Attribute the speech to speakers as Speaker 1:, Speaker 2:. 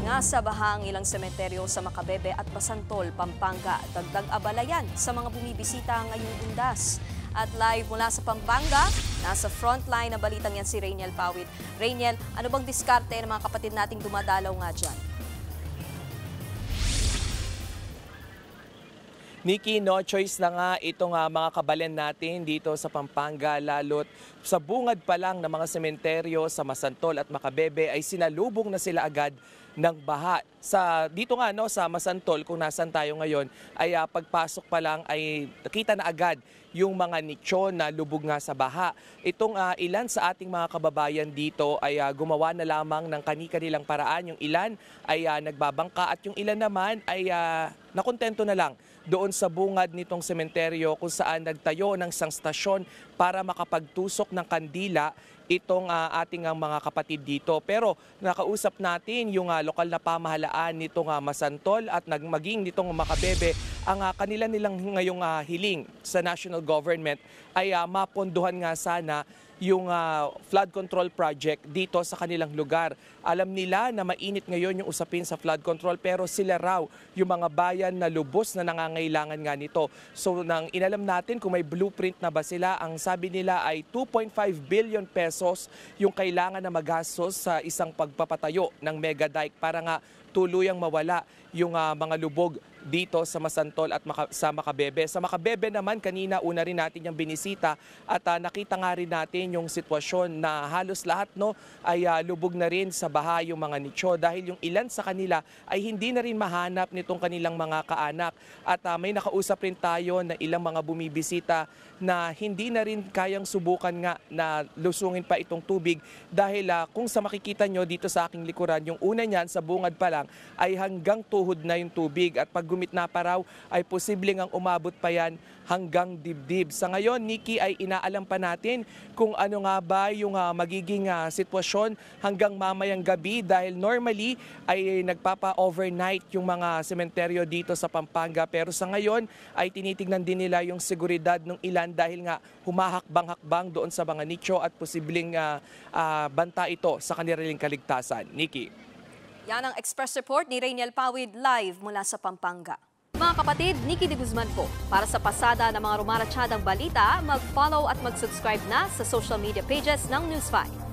Speaker 1: Nasa baha ang ilang sementeryo sa Macabebe at Basantol, Pampanga. Dagdag abala yan sa mga bumibisita ngayong undas. At live mula sa Pampanga, nasa frontline na balitang yan si Rainiel Pawid. Rainiel, ano bang diskarte ng mga kapatid nating dumadalaw nga dyan?
Speaker 2: Nikki, no choice na nga itong mga kabalan natin dito sa Pampanga, lalo't sa bungad pa lang ng mga sementeryo sa Masantol at Macabebe ay sinalubong na sila agad ng baha. Dito nga sa Masantol, kung nasan tayo ngayon, ay pagpasok pa lang ay nakita na agad yung mga nicho na lubog nga sa baha. Itong ilan sa ating mga kababayan dito ay gumawa na lamang ng kani-kanilang paraan. Yung ilan ay nagbabangka at yung ilan naman ay nakontento na lang doon sa bungad nitong sementeryo kung saan nagtayo ng isang stasyon para makapagtusok ng kandila itong ating mga kapatid dito. Pero nakausap natin yung lokal na pamahalaan nitong Masantol at maging nitong Macabebe. Ang kanila nilang ngayong hiling sa national government ay mapondohan nga sana yung flood control project dito sa kanilang lugar. Alam nila na mainit ngayon yung usapin sa flood control, pero sila raw yung mga bayan na lubos na nangangailangan nga nito. So nang inalam natin kung may blueprint na ba sila, ang sabi nila ay 2.5 billion pesos yung kailangan na magastos sa isang pagpapatayo ng mega dike para nga tuluyang mawala yung mga lubog dito sa Masantol at sa Macabebe. Sa Macabebe naman, kanina una rin natin yung binisita at nakita nga rin natin yung sitwasyon na halos lahat ay lubog na rin sa baha yung mga nicho dahil yung ilan sa kanila ay hindi na rin mahanap nitong kanilang mga kaanak. At may nakausap rin tayo na ilang mga bumibisita na hindi na rin kayang subukan nga na lusungin pa itong tubig dahil kung sa makikita nyo dito sa aking likuran, yung una niyan sa bungad pa lang ay hanggang tuhod na yung tubig at pag gumit na pa raw ay posibleng ang umabot pa yan hanggang dibdib. Sa ngayon, Nikki, ay inaalam pa natin kung ano nga ba yung magiging sitwasyon hanggang mamayang gabi dahil normally ay nagpapa-overnight yung mga sementeryo dito sa Pampanga, pero sa ngayon ay tinitingnan din nila yung seguridad ng ilan dahil nga humahakbang-hakbang doon sa mga nicho at posibleng banta ito sa kanilang kaligtasan. Nikki.
Speaker 1: Yan ang Express Report ni Rainiel Pawid live mula sa Pampanga. Mga kapatid, Nikki de Guzman po. Para sa pasada ng mga rumaratsyadang balita, mag-follow at mag-subscribe na sa social media pages ng News 5.